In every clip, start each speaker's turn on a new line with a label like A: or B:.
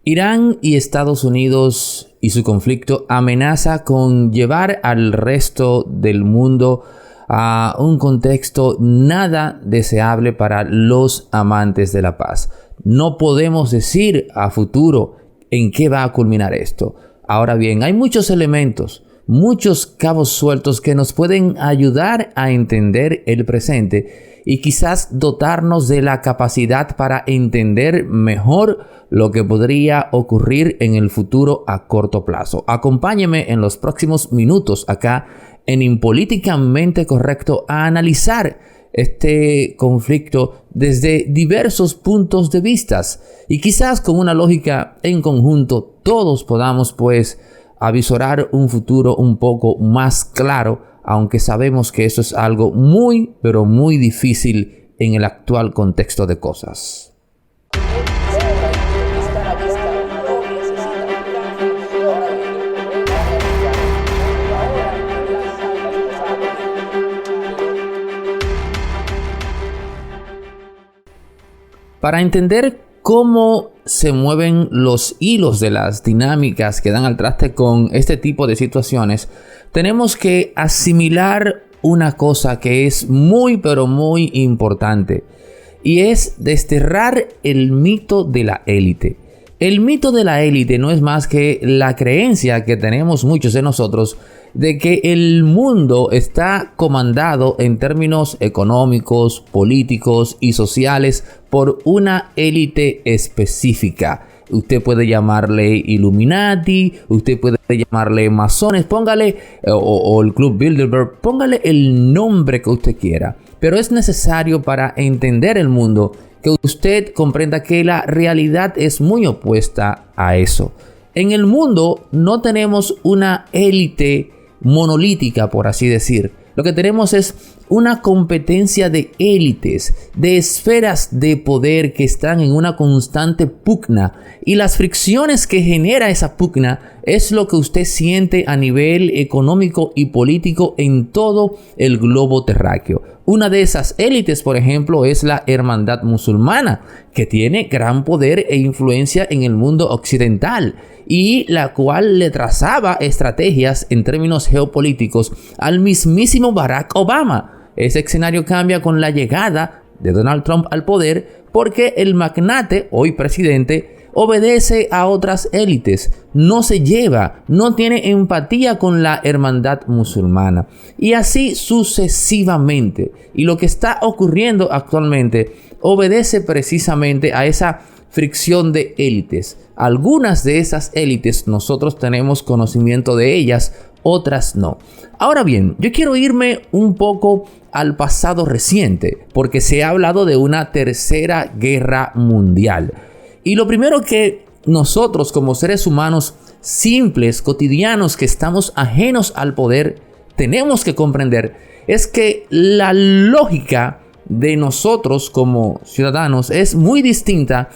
A: Irán y Estados Unidos y su conflicto amenaza con llevar al resto del mundo a un contexto nada deseable para los amantes de la paz. No podemos decir a futuro en qué va a culminar esto. Ahora bien, hay muchos elementos, muchos cabos sueltos que nos pueden ayudar a entender el presente y quizás dotarnos de la capacidad para entender mejor lo que podría ocurrir en el futuro a corto plazo. Acompáñeme en los próximos minutos acá en Impolíticamente Correcto a analizar este conflicto desde diversos puntos de vista y quizás con una lógica en conjunto todos podamos avisorar un futuro un poco más claro, aunque sabemos que eso es algo muy, pero muy difícil en el actual contexto de cosas. Para entender cómo se mueven los hilos de las dinámicas que dan al traste con este tipo de situaciones, tenemos que asimilar una cosa que es muy pero muy importante y es desterrar el mito de la élite. El mito de la élite no es más que la creencia que tenemos muchos de nosotros de que el mundo está comandado en términos económicos, políticos y sociales por una élite específica. Usted puede llamarle Illuminati, usted puede llamarle masones, póngale, o el Club Bilderberg, póngale el nombre que usted quiera. Pero es necesario para entender el mundo que usted comprenda que la realidad es muy opuesta a eso. En el mundo no tenemos una élite monolítica, por así decir. Lo que tenemos es una competencia de élites, de esferas de poder que están en una constante pugna. Y las fricciones que genera esa pugna es lo que usted siente a nivel económico y político en todo el globo terráqueo. Una de esas élites, por ejemplo, es la Hermandad Musulmana, que tiene gran poder e influencia en el mundo occidental y la cual le trazaba estrategias en términos geopolíticos al mismísimo Barack Obama. Ese escenario cambia con la llegada de Donald Trump al poder porque el magnate, hoy presidente, obedece a otras élites, no se lleva, no tiene empatía con la hermandad musulmana y así sucesivamente. Y lo que está ocurriendo actualmente obedece precisamente a esa fricción de élites. Algunas de esas élites nosotros tenemos conocimiento de ellas, otras no. Ahora bien, yo quiero irme un poco al pasado reciente porque se ha hablado de una tercera guerra mundial. Y lo primero que nosotros como seres humanos simples, cotidianos, que estamos ajenos al poder, tenemos que comprender es que la lógica de nosotros como ciudadanos es muy distinta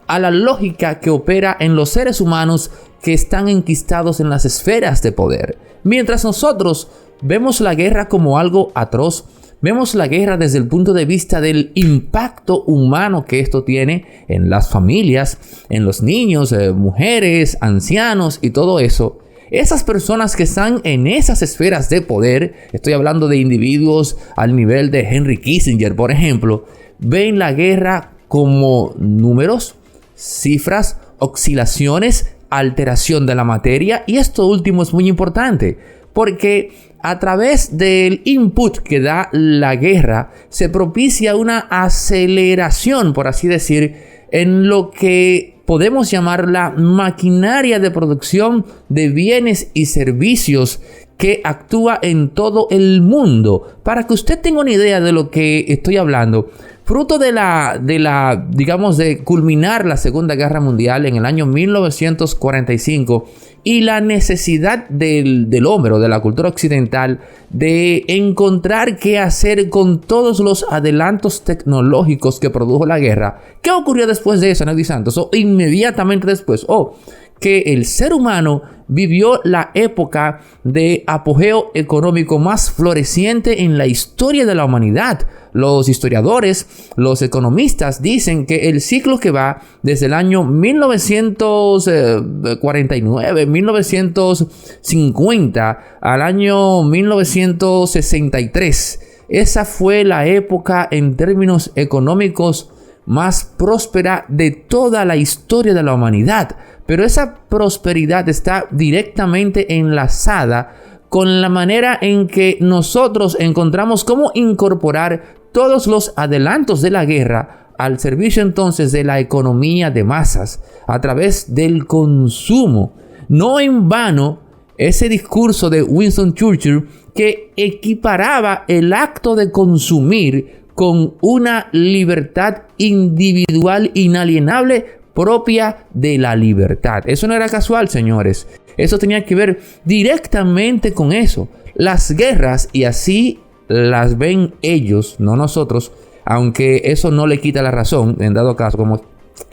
A: a la lógica que opera en los seres humanos que están enquistados en las esferas de poder. Mientras nosotros vemos la guerra como algo atroz, vemos la guerra desde el punto de vista del impacto humano que esto tiene en las familias, en los niños, mujeres, ancianos y todo eso. Esas personas que están en esas esferas de poder, estoy hablando de individuos al nivel de Henry Kissinger, por ejemplo, ven la guerra como números, cifras, oscilaciones, alteración de la materia, y esto último es muy importante porque a través del input que da la guerra se propicia una aceleración, por así decir, en lo que podemos llamar la maquinaria de producción de bienes y servicios que actúa en todo el mundo. Para que usted tenga una idea de lo que estoy hablando, fruto de culminar la Segunda Guerra Mundial en el año 1945 y la necesidad del hombre o de la cultura occidental de encontrar qué hacer con todos los adelantos tecnológicos que produjo la guerra. ¿Qué ocurrió después de eso, Nelly Santos? O inmediatamente después. que el ser humano vivió la época de apogeo económico más floreciente en la historia de la humanidad. Los historiadores, los economistas dicen que el ciclo que va desde el año 1949, 1950 al año 1963, esa fue la época en términos económicos más próspera de toda la historia de la humanidad. Pero esa prosperidad está directamente enlazada con la manera en que nosotros encontramos cómo incorporar todos los adelantos de la guerra al servicio entonces de la economía de masas a través del consumo. No en vano ese discurso de Winston Churchill que equiparaba el acto de consumir con una libertad individual inalienable propia de la libertad. Eso no era casual, señores. Eso tenía que ver directamente con eso. Las guerras, y así las ven ellos, no nosotros, aunque eso no le quita la razón, en dado caso,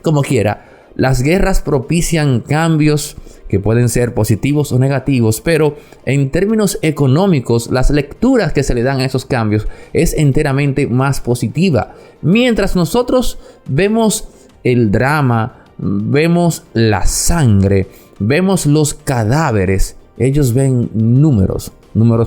A: como quiera, las guerras propician cambios que pueden ser positivos o negativos, pero en términos económicos, las lecturas que se le dan a esos cambios es enteramente más positiva. Mientras nosotros vemos el drama, vemos la sangre, vemos los cadáveres, ellos ven números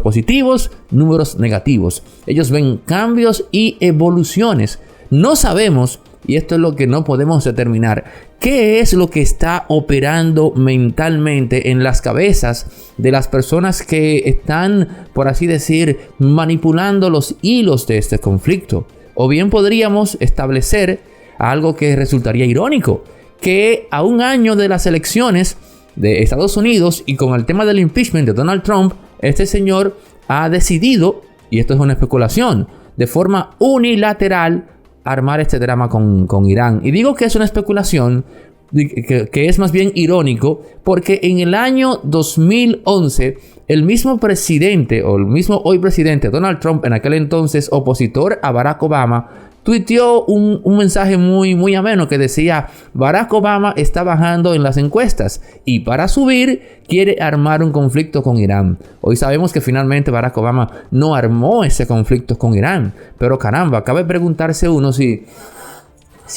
A: positivos, números negativos. Ellos ven cambios y evoluciones. No sabemos, y esto es lo que no podemos determinar, qué es lo que está operando mentalmente en las cabezas de las personas que están, por así decir, manipulando los hilos de este conflicto. O bien podríamos establecer algo que resultaría irónico, que a un año de las elecciones de Estados Unidos y con el tema del impeachment de Donald Trump, este señor ha decidido, y esto es una especulación, de forma unilateral armar este drama con Irán. Y digo que es una especulación que es más bien irónico, porque en el año 2011 el mismo presidente, o el mismo hoy presidente Donald Trump, en aquel entonces opositor a Barack Obama, tuiteó un mensaje muy ameno que decía: Barack Obama está bajando en las encuestas y para subir quiere armar un conflicto con Irán. Hoy sabemos que finalmente Barack Obama no armó ese conflicto con Irán, pero caramba, cabe preguntarse uno si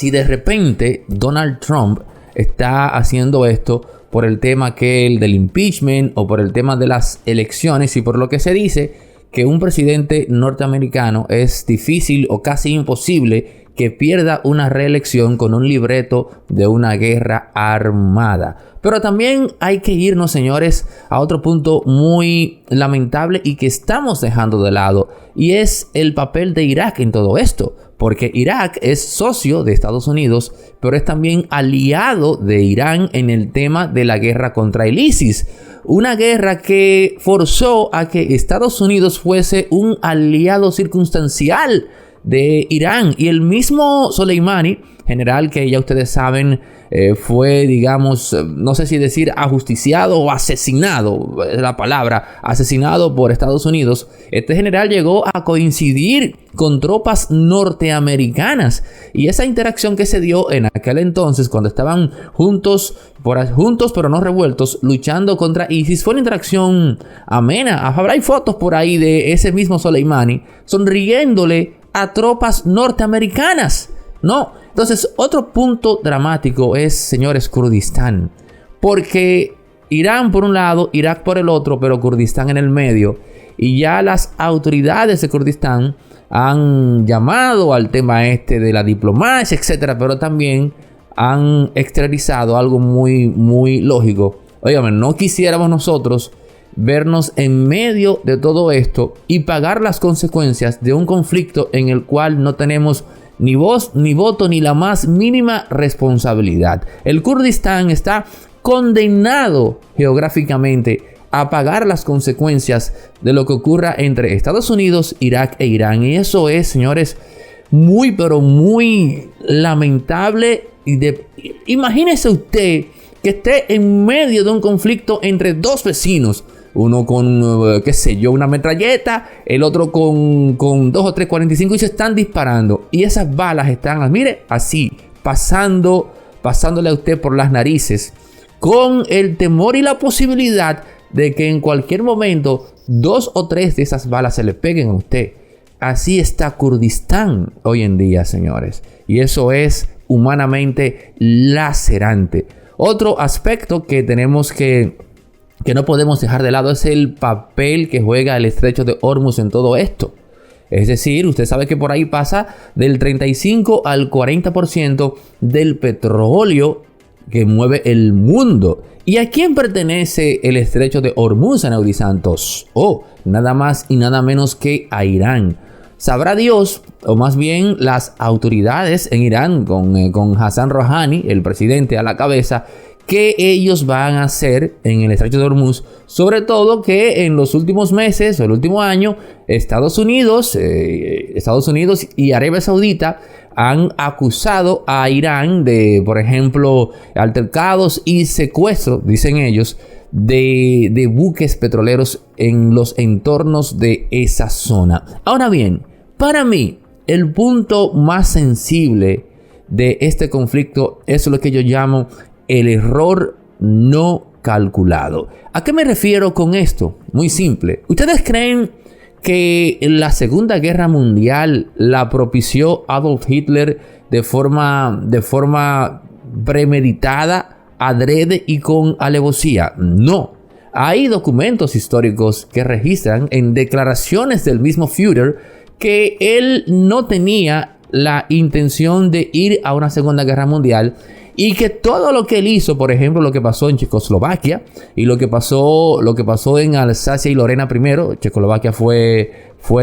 A: de repente Donald Trump está haciendo esto por el tema del impeachment o por el tema de las elecciones, y por lo que se dice que un presidente norteamericano es difícil o casi imposible que pierda una reelección con un libreto de una guerra armada. Pero también hay que irnos, señores, a otro punto muy lamentable y que estamos dejando de lado, y es el papel de Irak en todo esto. Porque Irak es socio de Estados Unidos, pero es también aliado de Irán en el tema de la guerra contra el ISIS. Una guerra que forzó a que Estados Unidos fuese un aliado circunstancial de Irán. Y el mismo Soleimani, general que ya ustedes saben, fue, digamos, no sé si decir ajusticiado o asesinado, es la palabra, asesinado por Estados Unidos. Este general llegó a coincidir con tropas norteamericanas, y esa interacción que se dio en aquel entonces, cuando estaban juntos pero no revueltos, luchando contra ISIS, fue una interacción amena. Habrá fotos por ahí de ese mismo Soleimani sonriéndole a tropas norteamericanas, ¿no? Entonces, otro punto dramático es, señores, Kurdistán. Porque Irán por un lado, Irak por el otro, pero Kurdistán en el medio. Y ya las autoridades de Kurdistán han llamado al tema de la diplomacia, etcétera, pero también han exteriorizado algo muy lógico. Óigame, no quisiéramos nosotros vernos en medio de todo esto y pagar las consecuencias de un conflicto en el cual no tenemos ni voz, ni voto, ni la más mínima responsabilidad. El Kurdistán está condenado geográficamente a pagar las consecuencias de lo que ocurra entre Estados Unidos, Irak e Irán. Y eso es, señores, muy lamentable. Imagínese usted que esté en medio de un conflicto entre dos vecinos. Uno con, qué sé yo, una metralleta, el otro con 2 o 3 45 y se están disparando. Y esas balas están, mire, así, pasándole a usted por las narices con el temor y la posibilidad de que en cualquier momento 2 o 3 de esas balas se le peguen a usted. Así está Kurdistán hoy en día, señores. Y eso es humanamente lacerante. Otro aspecto que tenemos que no podemos dejar de lado es el papel que juega el estrecho de Hormuz en todo esto. Es decir, usted sabe que por ahí pasa del 35 al 40% del petróleo que mueve el mundo. ¿Y a quién pertenece el estrecho de Hormuz, Anaudi Santos? Nada más y nada menos que a Irán. Sabrá Dios, o más bien las autoridades en Irán, con Hassan Rouhani, el presidente a la cabeza, qué ellos van a hacer en el estrecho de Hormuz. Sobre todo que en los últimos meses o el último año, Estados Unidos y Arabia Saudita han acusado a Irán de, por ejemplo, altercados y secuestros, dicen ellos, de buques petroleros en los entornos de esa zona. Ahora bien, para mí, el punto más sensible de este conflicto es lo que yo llamo el error no calculado. ¿A qué me refiero con esto? Muy simple. ¿Ustedes creen que la Segunda Guerra Mundial la propició Adolf Hitler de forma premeditada, adrede y con alevosía? No. Hay documentos históricos que registran en declaraciones del mismo Führer que él no tenía la intención de ir a una Segunda Guerra Mundial y que todo lo que él hizo, por ejemplo, lo que pasó en Checoslovaquia y lo que pasó en Alsacia y Lorena primero, Checoslovaquia fue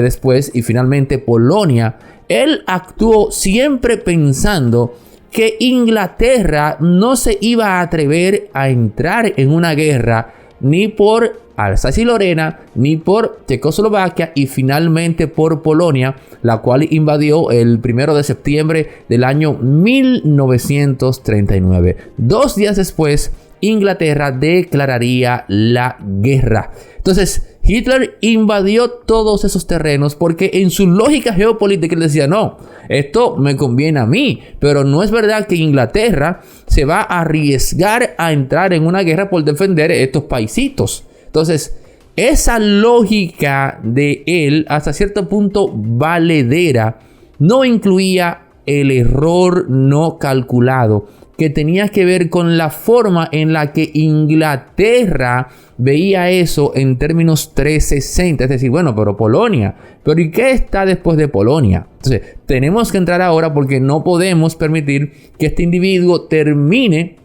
A: después, y finalmente Polonia, él actuó siempre pensando que Inglaterra no se iba a atrever a entrar en una guerra ni por Alsacia y Lorena, ni por Checoslovaquia y finalmente por Polonia, la cual invadió el 1 de septiembre del año 1939. 2 días después, Inglaterra declararía la guerra. Entonces, Hitler invadió todos esos terrenos porque en su lógica geopolítica él decía, no, esto me conviene a mí, pero no es verdad que Inglaterra se va a arriesgar a entrar en una guerra por defender estos paisitos. Entonces, esa lógica de él, hasta cierto punto valedera, no incluía el error no calculado, que tenía que ver con la forma en la que Inglaterra veía eso en términos 360. Es decir, bueno, pero Polonia, pero ¿y qué está después de Polonia? Entonces, tenemos que entrar ahora porque no podemos permitir que este individuo termine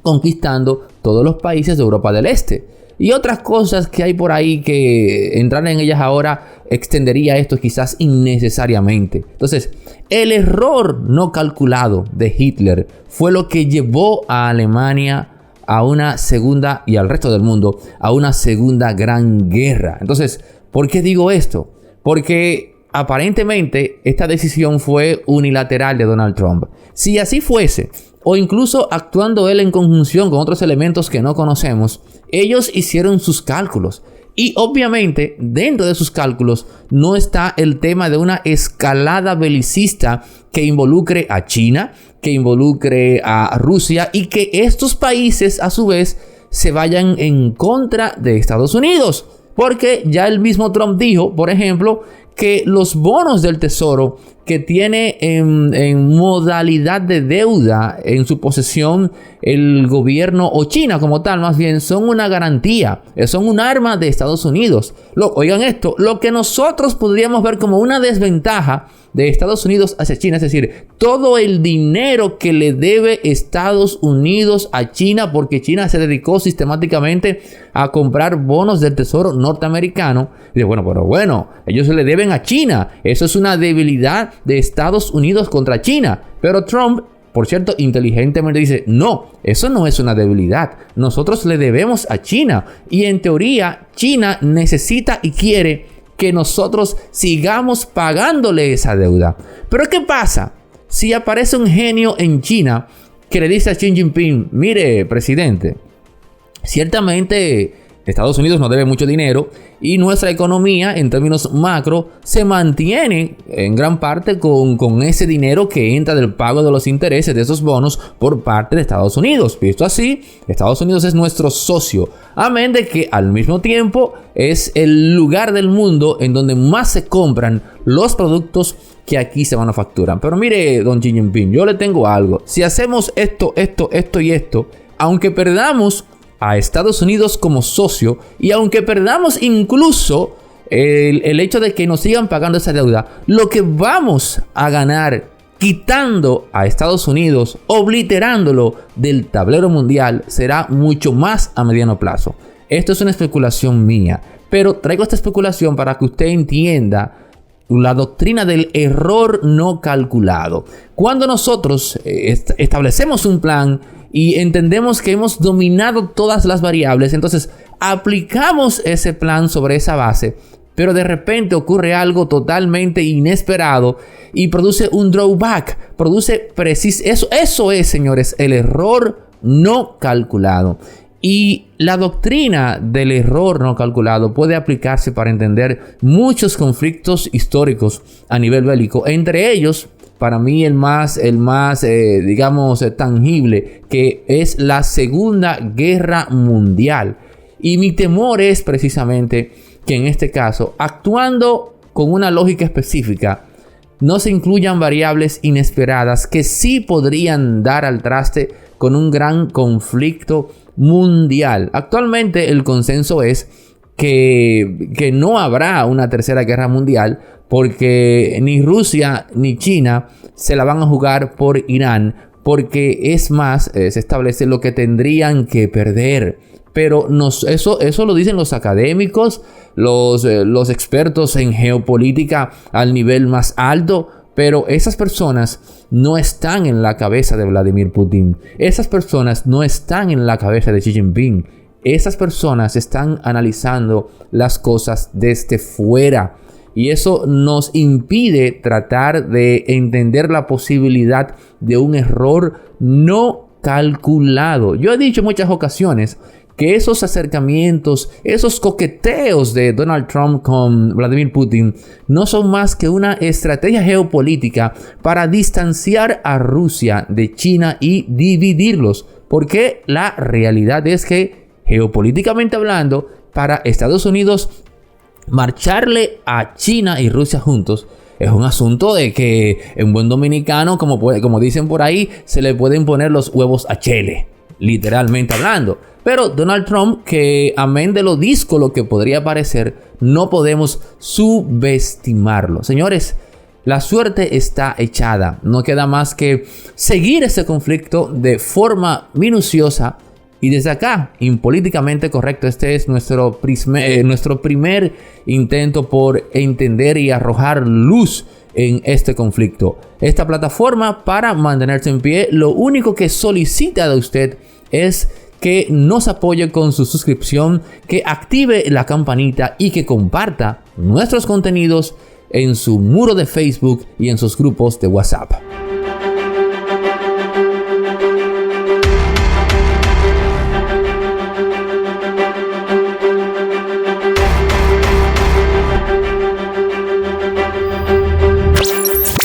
A: conquistando todos los países de Europa del Este. Y otras cosas que hay por ahí que entrar en ellas ahora extendería esto quizás innecesariamente. Entonces, el error no calculado de Hitler fue lo que llevó a Alemania a una segunda, y al resto del mundo, a una segunda gran guerra. Entonces, ¿por qué digo esto? Porque aparentemente esta decisión fue unilateral de Donald Trump. Si así fuese, o incluso actuando él en conjunción con otros elementos que no conocemos, ellos hicieron sus cálculos. Y obviamente dentro de sus cálculos no está el tema de una escalada belicista que involucre a China, que involucre a Rusia y que estos países a su vez se vayan en contra de Estados Unidos. Porque ya el mismo Trump dijo, por ejemplo, que los bonos del tesoro que tiene en modalidad de deuda en su posesión el gobierno o China como tal, más bien, son una garantía, son un arma de Estados Unidos. Oigan esto, lo que nosotros podríamos ver como una desventaja de Estados Unidos hacia China, es decir, todo el dinero que le debe Estados Unidos a China, porque China se dedicó sistemáticamente a comprar bonos del tesoro norteamericano. Y dice, bueno, ellos se le deben a China, eso es una debilidad de Estados Unidos contra China. Pero Trump, por cierto, inteligentemente dice, no, eso no es una debilidad, nosotros le debemos a China y en teoría China necesita y quiere que nosotros sigamos pagándole esa deuda. Pero ¿qué pasa si aparece un genio en China que le dice a Xi Jinping, mire, presidente, ciertamente Estados Unidos nos debe mucho dinero y nuestra economía en términos macro se mantiene en gran parte con ese dinero que entra del pago de los intereses de esos bonos por parte de Estados Unidos. Visto así, Estados Unidos es nuestro socio, amén de que al mismo tiempo es el lugar del mundo en donde más se compran los productos que aquí se manufacturan. Pero mire, don Xi Jinping, yo le tengo algo. Si hacemos esto y esto, aunque perdamos a Estados Unidos como socio y aunque perdamos incluso el hecho de que nos sigan pagando esa deuda, lo que vamos a ganar quitando a Estados Unidos, obliterándolo del tablero mundial, será mucho más a mediano plazo. Esto es una especulación mía, pero traigo esta especulación para que usted entienda la doctrina del error no calculado. Cuando nosotros establecemos un plan y entendemos que hemos dominado todas las variables, entonces aplicamos ese plan sobre esa base, pero de repente ocurre algo totalmente inesperado y produce un drawback, eso es, señores, el error no calculado. Y la doctrina del error no calculado puede aplicarse para entender muchos conflictos históricos a nivel bélico. Entre ellos, para mí el más digamos, tangible, que es la Segunda Guerra Mundial. Y mi temor es precisamente que en este caso, actuando con una lógica específica, no se incluyan variables inesperadas que sí podrían dar al traste con un gran conflicto mundial. Actualmente el consenso es que no habrá una tercera guerra mundial porque ni Rusia ni China se la van a jugar por Irán, porque es más, se establece lo que tendrían que perder. Pero eso lo dicen los académicos, los expertos en geopolítica al nivel más alto. Pero esas personas no están en la cabeza de Vladimir Putin. Esas personas no están en la cabeza de Xi Jinping. Esas personas están analizando las cosas desde fuera. Y eso nos impide tratar de entender la posibilidad de un error no calculado. Yo he dicho en muchas ocasiones que esos acercamientos, esos coqueteos de Donald Trump con Vladimir Putin no son más que una estrategia geopolítica para distanciar a Rusia de China y dividirlos. Porque la realidad es que, geopolíticamente hablando, para Estados Unidos, marcharle a China y Rusia juntos es un asunto de que en buen dominicano, como dicen por ahí, se le pueden poner los huevos a chele, literalmente hablando. Pero Donald Trump, que amén de lo díscolo que podría parecer, no podemos subestimarlo. Señores, la suerte está echada. No queda más que seguir ese conflicto de forma minuciosa. Y desde acá, impolíticamente correcto, este es nuestro primer intento por entender y arrojar luz en este conflicto. Esta plataforma, para mantenerse en pie, lo único que solicita de usted es que nos apoye con su suscripción, que active la campanita y que comparta nuestros contenidos en su muro de Facebook y en sus grupos de WhatsApp.